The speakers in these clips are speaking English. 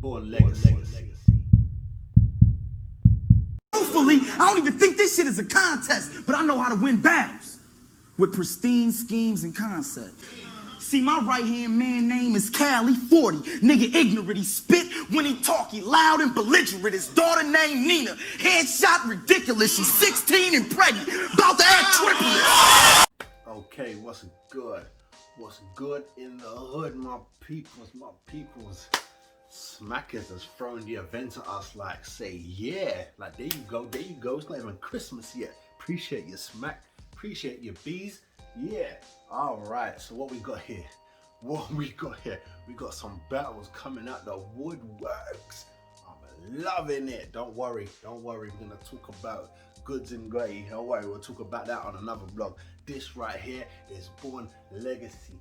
Born Legacy. Truthfully, I don't even think this shit is a contest, but I know how to win battles with pristine schemes and concepts. See, my right-hand man name is Cali 40. Nigga ignorant, he spit when he talk, he loud and belligerent. His daughter named Nina, headshot ridiculous. She's 16 and pregnant, about to act triplets. Okay, what's good? What's good in the hood, my peoples, my peoples? Smackers has thrown the event at us like, say, yeah, like there you go, it's not even Christmas yet. Appreciate you, Smack, appreciate your bees, yeah. All right, so what we got here? We got some battles coming out the woodworks. I'm loving it. Don't worry, we're gonna talk about goods and grey. Don't worry, we'll talk about that on another vlog. This right here is Born Legacy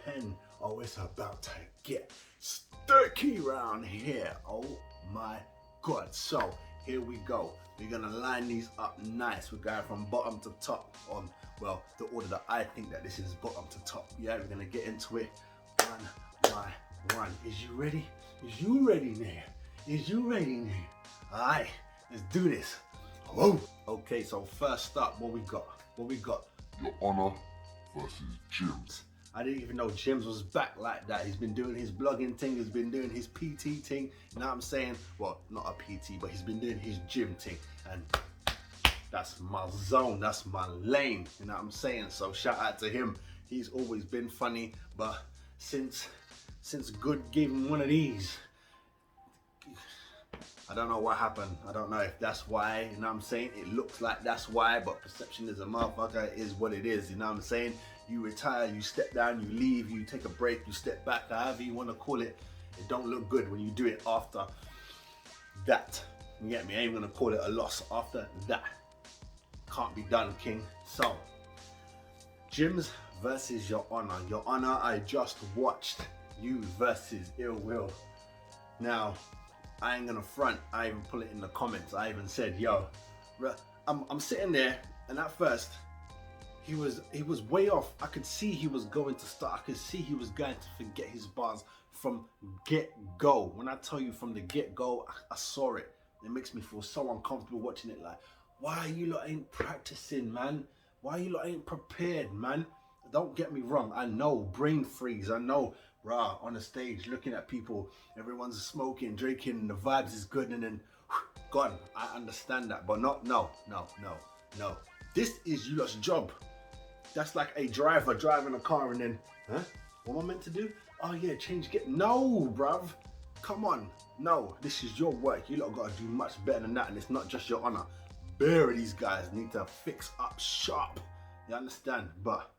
10. Oh, it's about to get sturky round here. Oh my god. So here we go. We're gonna line these up nice. We're going from bottom to top on, well, the order that I think that this is bottom to top. Yeah, we're gonna get into it one by one. Is you ready? Is you ready now? Is you ready now? Alright, let's do this. Whoa. Okay, so first up, what we got? Your Honor versus Jims. I didn't even know Jims was back like that. He's been doing his blogging thing, he's been doing his PT thing. You know what I'm saying? Well, not a PT, but he's been doing his gym thing. And that's my zone, that's my lane. You know what I'm saying? So shout out to him. He's always been funny, but since Good gave him one of these, I don't know what happened. I don't know if that's why, you know what I'm saying? It looks like that's why, but perception is a motherfucker. It is what it is, you know what I'm saying? You retire, you step down, you leave, you take a break, you step back, however you want to call it. It don't look good when you do it after that. You get me? I ain't gonna call it a loss after that. Can't be done, king. So, Jims versus Your Honor. Your Honor, I just watched you versus Ill Will. Now, I ain't gonna front. I even put it in the comments. I even said, yo, I'm sitting there, and at first, he was way off. I could see he was going to start. I could see he was going to forget his bars from get-go. When I tell you from the get-go, I saw it. It makes me feel so uncomfortable watching it. Like, why you lot ain't practicing, man? Why you lot ain't prepared, man? Don't get me wrong. I know brain freeze. I know, rah, on the stage, looking at people, everyone's smoking, drinking, and the vibes is good, and then gone. I understand that, but no. This is you lot's job. That's like a driver driving a car and then, what am I meant to do? Oh yeah, no, bruv. Come on. No, this is your work. You lot gotta do much better than that, and it's not just Your Honor. Bare of these guys need to fix up sharp. You understand? But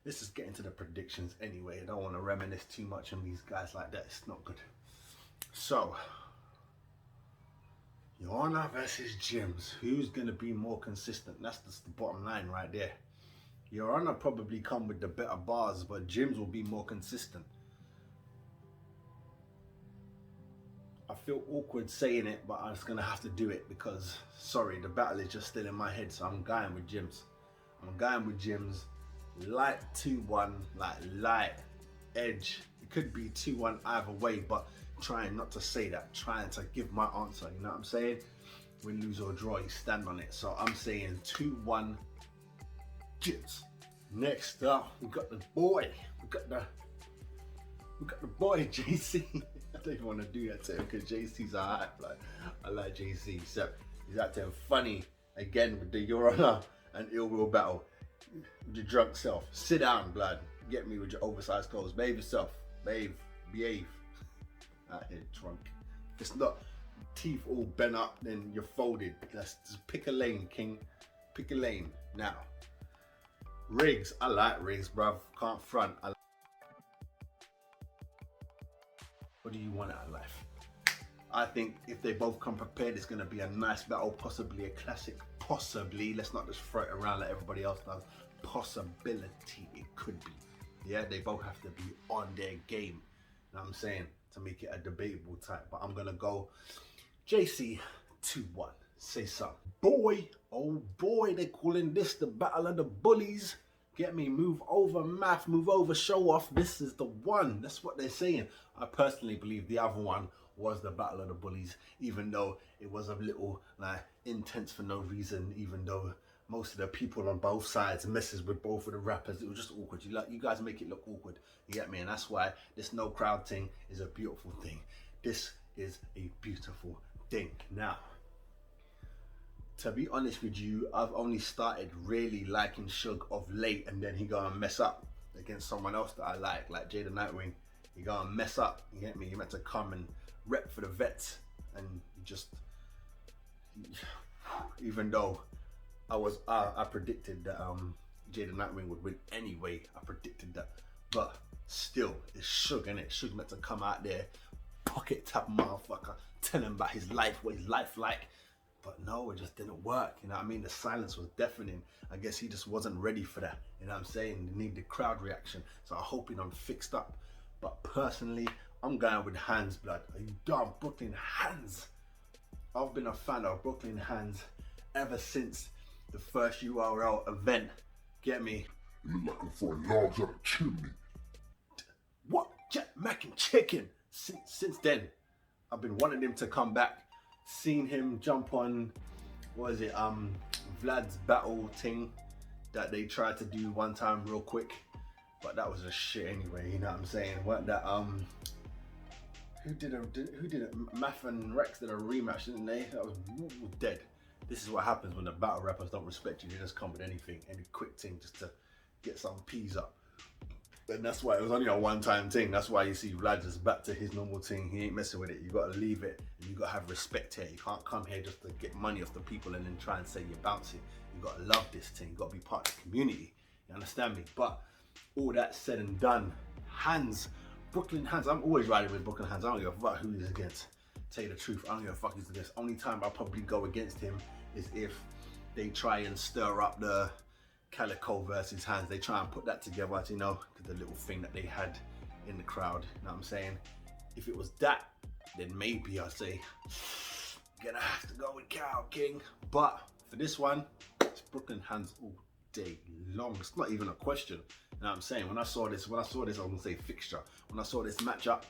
let's just get into the predictions anyway. I don't want to reminisce too much on these guys like that. It's not good. So, Your Honor versus Jims. Who's gonna be more consistent? That's just the bottom line right there. Your Honor probably come with the better bars, but Jims will be more consistent. I feel awkward saying it, but I'm just gonna have to do it because, sorry, the battle is just still in my head, so I'm going with Jims. Light 2-1, like light edge. It could be 2-1 either way, but trying not to say that, trying to give my answer, you know what I'm saying? Win, lose or draw, you stand on it. So I'm saying 2-1 Jims. Next up, we got the boy. We got the boy, JC. I don't even want to do that to him because JC's alright. Like, I like JC. So he's acting funny again with the Your Honor and Ill Will battle. With your drunk self. Sit down, blood. Get me with your oversized clothes. Behave yourself. Behave. Out here drunk. It's not teeth all bent up, then you're folded. Just pick a lane, king. Pick a lane. Now, Riggs. I like Riggs, bruv. Can't front. What do you want out of life? I think if they both come prepared, it's going to be a nice battle, possibly a classic. Possibly. Let's not just throw it around like everybody else does. Possibility it could be. Yeah, they both have to be on their game. You know what I'm saying? To make it a debatable type. But I'm going to go JC 2-1. Say so. Boy, oh boy, they're calling this the battle of the bullies. Get me? Move over, math, move over, show off. This is the one. That's what they're saying. I personally believe the other one was the Battle of the Bullies, even though it was a little like intense for no reason, even though most of the people on both sides messes with both of the rappers. It was just awkward. You guys make it look awkward. You get me? And that's why this no crowd thing is a beautiful thing. This is a beautiful thing. Now, to be honest with you, I've only started really liking Suge of late, and then he go and mess up against someone else that I like Jada Nightwing. He go and mess up. You get me? He meant to come and rep for the vets, and even though I predicted that Jada Nightwing would win anyway. I predicted that, but still, it's Suge, innit? Suge meant to come out there, pocket tap motherfucker, tell him about his life, what his life like. But no, it just didn't work. You know what I mean? The silence was deafening. I guess he just wasn't ready for that. You know what I'm saying? He needed the crowd reaction. So I'm hoping I'm fixed up. But personally, I'm going with Hands, blood. Are you dumb? Brooklyn Hands. I've been a fan of Brooklyn Hands ever since the first URL event. Get me? You look like I'm throwing logs out a chimney. What? Jet Mac and Chicken. Since then, I've been wanting him to come back. Seen him jump on, what is it, Vlad's battle thing that they tried to do one time real quick, but that was a shit anyway. You know what I'm saying? Weren't that who did it? Math and Rex did a rematch, didn't they? That was dead. This is what happens when the battle rappers don't respect you. They just come with anything, any quick thing, just to get some peas up. And that's why it was only a one-time thing. That's why you see Vlad just back to his normal thing. He ain't messing with it. You gotta leave it, and you gotta have respect here. You can't come here just to get money off the people and then try and say you're bouncing. You gotta love this thing. You gotta be part of the community. You understand me? But all that said and done, Hands, Brooklyn Hands. I'm always riding with Brooklyn Hands. I don't give a fuck who he's against. Tell you the truth, I don't give a fuck who's against. Only time I'll probably go against him is if they try and stir up the Calico versus Hands. They try and put that together, you know, the little thing that they had in the crowd. You know what I'm saying? If it was that, then maybe I'd say, gonna have to go with Cow King. But for this one, it's Brooklyn Hands all day long. It's not even a question. You know what I'm saying? When I saw this, I was gonna say fixture. When I saw this matchup,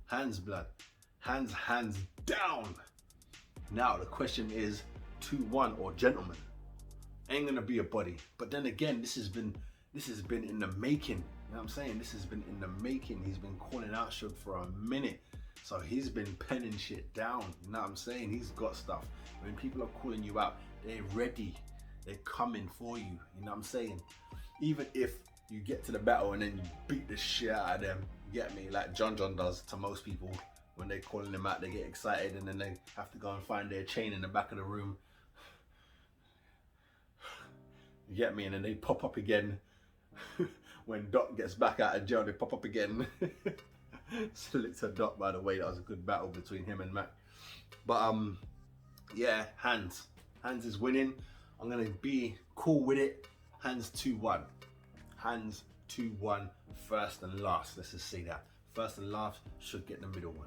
Hands, blood. Hands down. Now the question is 2-1 or gentlemen. Ain't gonna be a buddy. But then again, this has been in the making. You know what I'm saying? This has been in the making. He's been calling out Suge for a minute. So he's been penning shit down. You know what I'm saying? He's got stuff. When people are calling you out, they're ready. They're coming for you. You know what I'm saying? Even if you get to the battle and then you beat the shit out of them, you get me? Like John does to most people. When they're calling them out, they get excited and then they have to go and find their chain in the back of the room. You get me? And then they pop up again. When Doc gets back out of jail, they pop up again. Salute to Doc, by the way. That was a good battle between him and Mac. But yeah, Hands is winning. I'm gonna be cool with it. Hands 2-1. Hands 2-1. First and last. Let's just say that. First and last should get the middle one.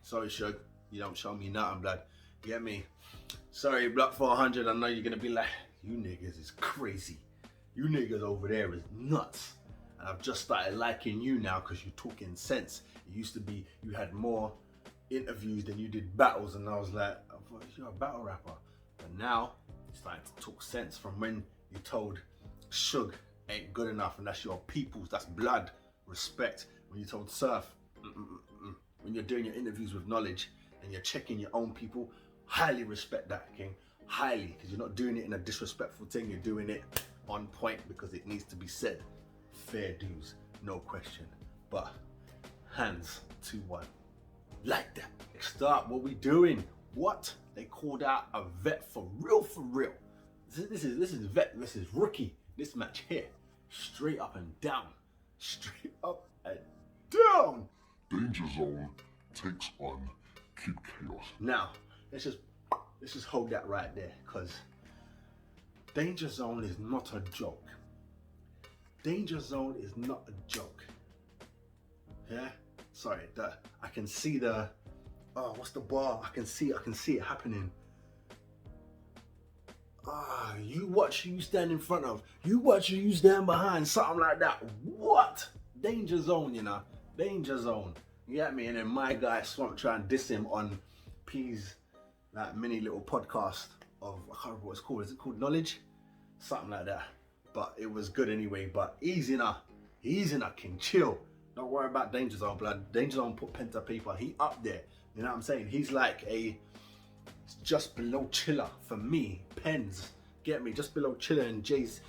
Sorry, Suge. You don't show me nothing, blood. You get me? Sorry, Block 400. I know you're gonna be like, you niggas is crazy. You niggas over there is nuts. And I've just started liking you now because you're talking sense. It used to be you had more interviews than you did battles, and I was like, I thought you're a battle rapper. But now you're starting to talk sense from when you told Suge ain't good enough, and that's your peoples, that's blood, respect. When you told Surf, when you're doing your interviews with knowledge and you're checking your own people, highly respect that, King. Highly, because you're not doing it in a disrespectful thing. You're doing it on point because it needs to be said. Fair dues, no question. But Hands 2-1. Like that. Next up, what we doing? What? They called out a vet for real, for real. This is vet versus rookie. This match here, straight up and down. Straight up and down. Danger Zone takes on Kid Chaos. Now, let's just hold that right there, because Danger Zone is not a joke. Danger Zone is not a joke. Yeah? Sorry, I can see the, oh, what's the bar? I can see it happening. You watch who you stand in front of. You watch who you stand behind, something like that. What? Danger Zone, you know. Danger Zone. You get me? And then my guy Swamp try and diss him on P's like mini little podcast of, I can't remember what it's called. Is it called Knowledge? Something like that. But it was good anyway. But easy now, King. Chill. Don't worry about Danger Zone, blood. Danger Zone put pen to paper. He up there. You know what I'm saying? He's like a just below Chiller for me. Pens, get me? Just below Chiller and Jay's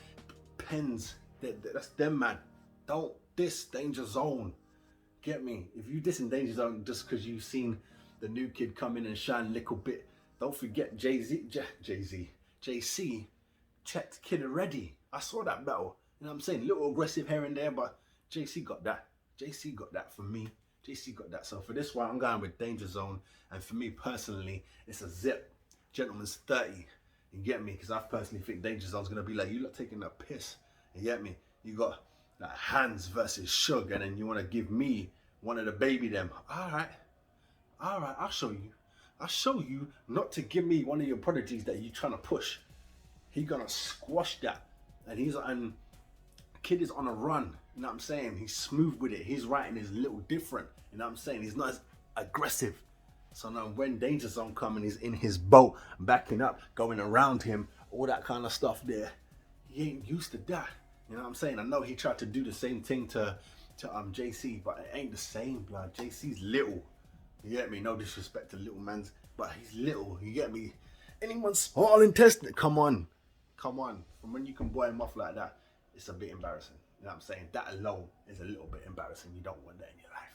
Pens. That's them, man. Don't diss Danger Zone. Get me? If you diss in Danger Zone just because you've seen the new kid come in and shine a little bit, don't forget JC checked kid already. I saw that battle. You know what I'm saying? Little aggressive here and there, but JC got that. JC got that for me. JC got that. So for this one, I'm going with Danger Zone. And for me personally, it's a zip. Gentleman's 30. You get me? Because I personally think Danger Zone's going to be like, you lot taking a piss. You get me? You got like Hands versus Suge, and then you want to give me one of the baby them. All right, I'll show you not to give me one of your prodigies that you trying to push. He gonna squash that, and kid is on a run. You know what I'm saying? He's smooth with it. His writing is a little different. You know what I'm saying? He's not as aggressive. So now when Danger Zone coming, he's in his boat, backing up, going around him, all that kind of stuff there. He ain't used to that. You know what I'm saying? I know he tried to do the same thing to JC, but it ain't the same, blood. JC's little. You get me? No disrespect to little man's, but he's little. You get me? Anyone small intestine, come on. From when you can boy him off like that, it's a bit embarrassing. You know what I'm saying? That alone is a little bit embarrassing. You don't want that in your life.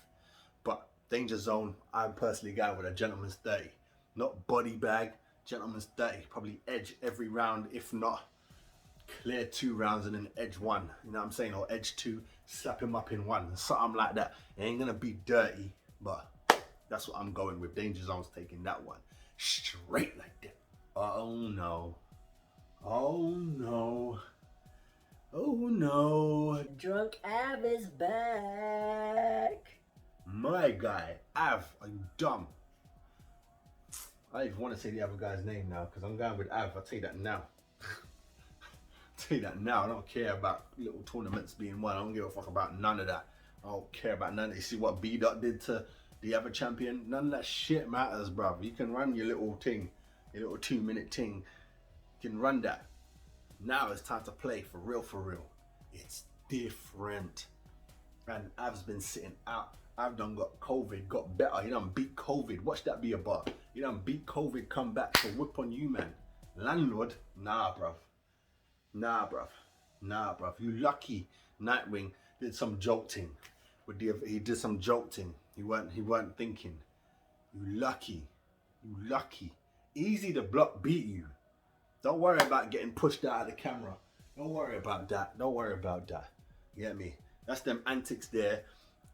But Danger Zone, I'm personally going with a gentleman's 30. Not body bag, gentleman's 30. Probably edge every round, if not clear 2 rounds and then edge 1. You know what I'm saying? Or edge 2, slap him up in 1. Something like that. It ain't gonna be dirty, but that's what I'm going with. Danger Zone's taking that one straight like that. Oh no. Oh no. Oh no. Drunk Av is back. My guy, Av, are you dumb? I don't even want to say the other guy's name now because I'm going with Av. I'll tell you that now. I don't care about little tournaments being won. I don't give a fuck about none of that. I don't care about none of that. You see what B-Dot did to the other champion? None of that shit matters, bruv. You can run your little thing, your little 2-minute thing. You can run that. Now it's time to play for real, for real. It's different. And Av's been sitting out. I've done got COVID, got better. You done beat COVID. Watch that be a bar. You done beat COVID, come back to whip on you, man. Landlord, nah, bruv. You lucky Nightwing did some jolting. He did some jolting. He weren't thinking. You lucky. Easy to block beat you. Don't worry about getting pushed out of the camera. Don't worry about that. You get me? That's them antics there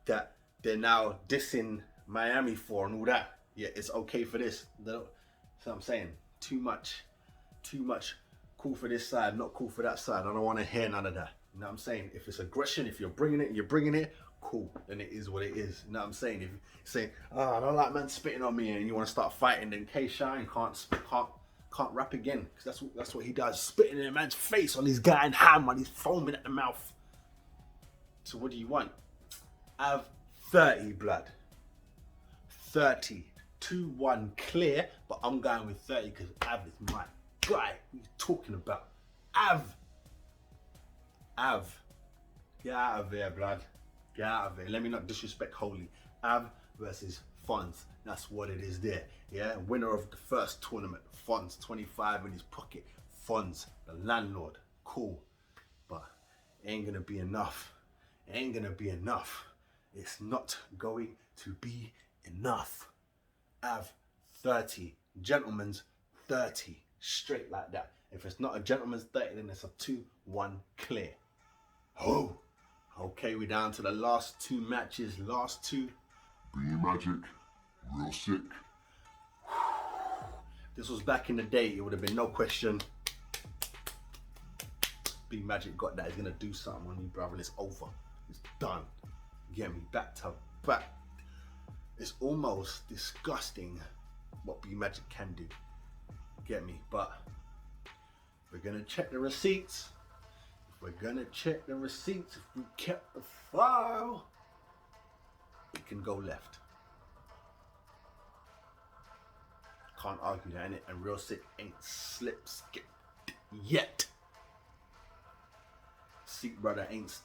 that they're now dissing Miami for and all that. Yeah, it's okay for this. That's what I'm saying. Too much. Cool for this side, not cool for that side. I don't want to hear none of that. You know what I'm saying? If it's aggression, if you're bringing it, cool. Then it is what it is. You know what I'm saying? If you say, I don't like man spitting on me, and you want to start fighting, then K-Shine can't rap again, because that's what he does, spitting in a man's face on his guy and ham while he's foaming at the mouth. So what do you want? Have 30, blood. 30. 2-1 clear, but I'm going with 30 because Av is my guy. What are you talking about? Av. Get out of there, blood. Get out of there. Let me not disrespect Holy. Av versus Fonz. That's what it is there. Yeah, winner of the first tournament. Fonz, 25 in his pocket. Fonz, the landlord. Cool. But it ain't gonna be enough. It's not going to be enough. Av 30. Gentleman's 30. Straight like that. If it's not a gentleman's 30, then it's a 2-1 clear. Oh. Okay, we're down to the last 2 matches. Last 2. B Magic, real sick. This was back in the day. It would have been no question. B Magic got that. He's gonna do something on me, brother. And it's over. It's done. Get me back to back. It's almost disgusting what B Magic can do. Get me? But we're gonna check the receipts. If we kept the file, it can go left. can't argue that, innit? And Real Sick ain't skipped yet. Sick brother ain't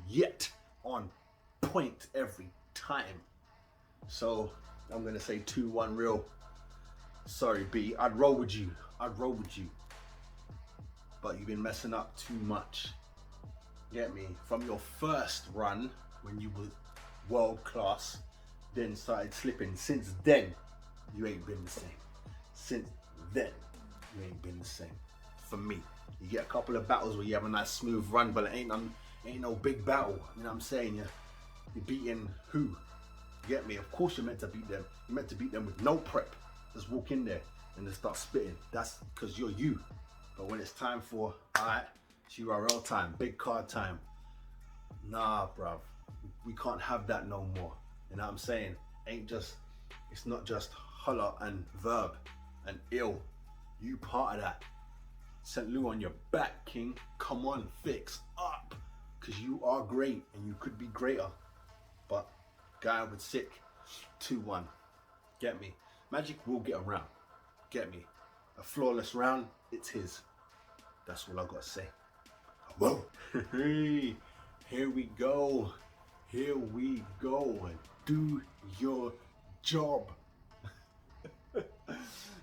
yet. On point every time. So I'm gonna say 2-1 Real. Sorry B, I'd roll with you. But you've been messing up too much. Get me? From your first run when you were world class, then started slipping. Since then, you ain't been the same. Since then, you ain't been the same. For me, you get a couple of battles where you have a nice smooth run, but it ain't no big battle. You know what I'm saying? You're beating who? You get me? Of course you're meant to beat them. You're meant to beat them with no prep. Just walk in there and then start spitting. That's because you're you. But when it's time for, alright, it's URL time, big card time. Nah, bruv. We can't have that no more. You know what I'm saying? It's not just holler and verb and ill. You part of that. St. Lou on your back, King. Come on, fix up. Because you are great and you could be greater. But guy with Sick, 2-1. Get me? Magic will get around. Get me? A flawless round, it's his. That's all I gotta say. Whoa. Hey, here we go. Here we go. Do your job.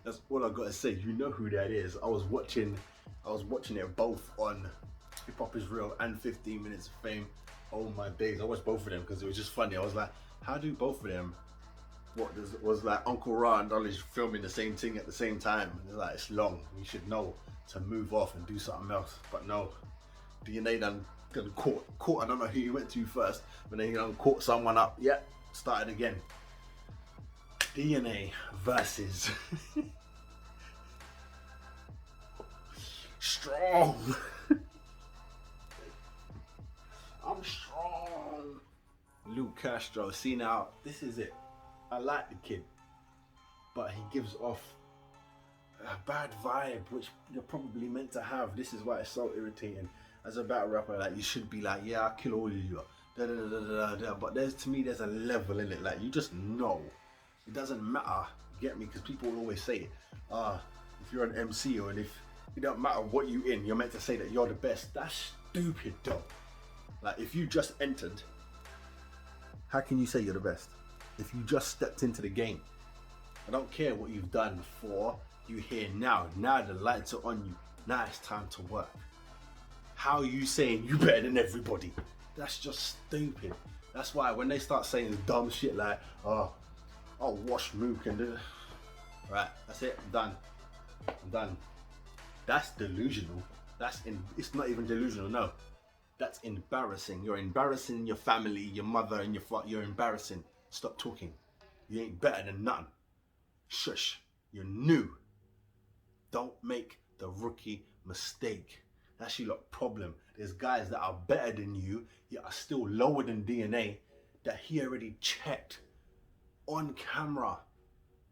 That's all I gotta say. You know who that is. I was watching it both on Hip Hop Is Real and 15 Minutes of Fame. Oh my days. I watched both of them because it was just funny. I was like, how do both of them? Was like Uncle Ra and Knowledge filming the same thing at the same time? And it's like, it's long. You should know to move off and do something else. But no, DNA done caught. I don't know who he went to first, but then he done caught someone up. Yeah, started again. DNA versus Strong. I'm strong. Luke Castro. See now, this is it. I like the kid, but he gives off a bad vibe, which you're probably meant to have. This is why it's so irritating. As a battle rapper, like, you should be like, yeah, I'll kill all of you. But to me, there's a level in it. Like, you just know. It doesn't matter. You get me? Because people will always say, if you're an MC or if it don't matter what you in, you're meant to say that you're the best. That's stupid, though. Like, if you just entered, how can you say you're the best? If you just stepped into the game, I don't care what you've done before. You here now. Now the lights are on you. Now it's time to work. How are you saying you better than everybody? That's just stupid. That's why when they start saying dumb shit like, oh, I'll wash Mook and do. Right, that's it. I'm done. That's delusional. It's not even delusional. No, that's embarrassing. You're embarrassing your family, your mother, and you're embarrassing. Stop talking. You ain't better than nothing. Shush. You're new. Don't make the rookie mistake. That's your problem. There's guys that are better than you, yet are still lower than DNA, that he already checked on camera,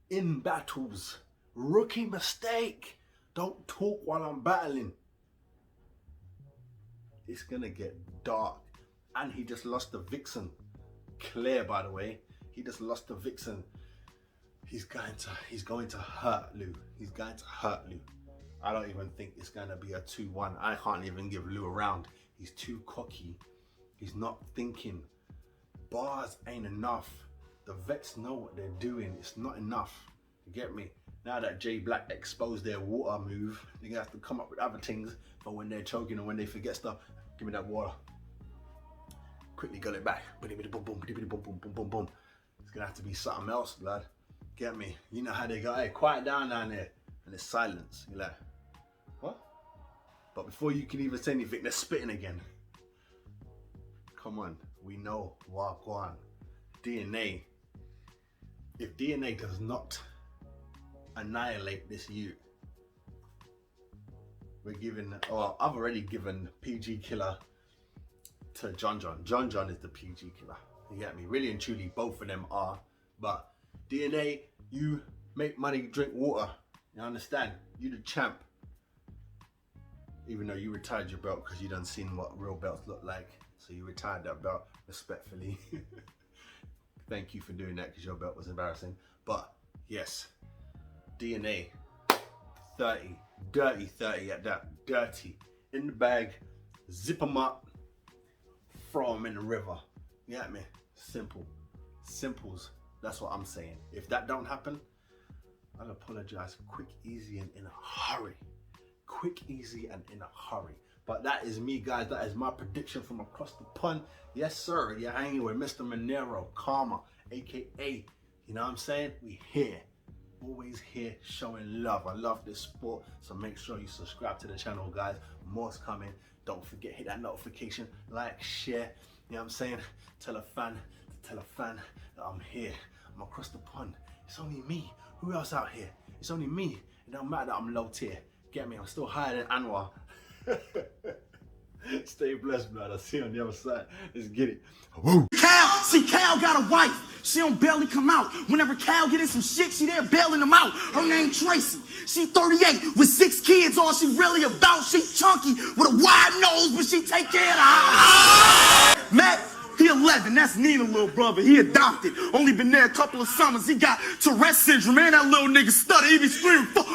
in battles. Rookie mistake. Don't talk while I'm battling. It's gonna get dark. And he just lost the Vixen. Clear, by the way. He just lost the Vixen. He's going to hurt Lou. He's going to hurt Lou. I don't even think it's going to be a 2-1. I can't even give Lou a round. He's too cocky. He's not thinking. Bars ain't enough. The vets know what they're doing. It's not enough. You get me? Now that J Black exposed their water move, they're going to have to come up with other things for when they're choking and when they forget stuff. Give me that water. Quickly got it back. Boom, boom, boom, boom, boom, boom, boom. It's going to have to be something else, blood. Get me? You know how they go, hey, quiet down there. And it's silence. You're like, what? But before you can even say anything, they're spitting again. Come on, we know Wagwan. DNA. If DNA does not annihilate this youth, we're giving, or I've already given PG Killer to John John. John John is the PG Killer. You get me? Really and truly, both of them are. But DNA, you make money, drink water. You understand? You the champ. Even though you retired your belt because you done seen what real belts look like. So you retired that belt respectfully. Thank you for doing that because your belt was embarrassing. But yes, DNA. 30. Dirty 30 at that. Dirty. In the bag. Zip them up. Throw them in the river. You get me? Simple. Simples. That's what I'm saying. If that don't happen, I'll apologize quick, easy, and in a hurry. Quick, easy, and in a hurry. But that is me, guys. That is my prediction from across the pond. Yes, sir. You're hanging with Mr. Monero, Karma, aka, you know what I'm saying? We here. Always here showing love. I love this sport. So make sure you subscribe to the channel, guys. More's coming. Don't forget, hit that notification, like, share. You know what I'm saying? Tell a fan that I'm here. I'm across the pond. It's only me. Who else out here? It's only me. It don't matter that I'm low tier. Get me? I'm still higher than Anwar. Stay blessed, blood. I'll see you on the other side. Let's get it. Woo. Cal got a wife. She don't barely come out. Whenever Cal get in some shit, she there bailing him out. Her name Tracy. She 38 with 6 kids. All she really about. She chunky with a wide nose, but she take care of the house. Matt, he 11. That's Nina's little brother. He adopted. Only been there a couple of summers. He got Tourette's syndrome. Man, that little nigga stutter. He be screaming, fuck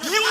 you.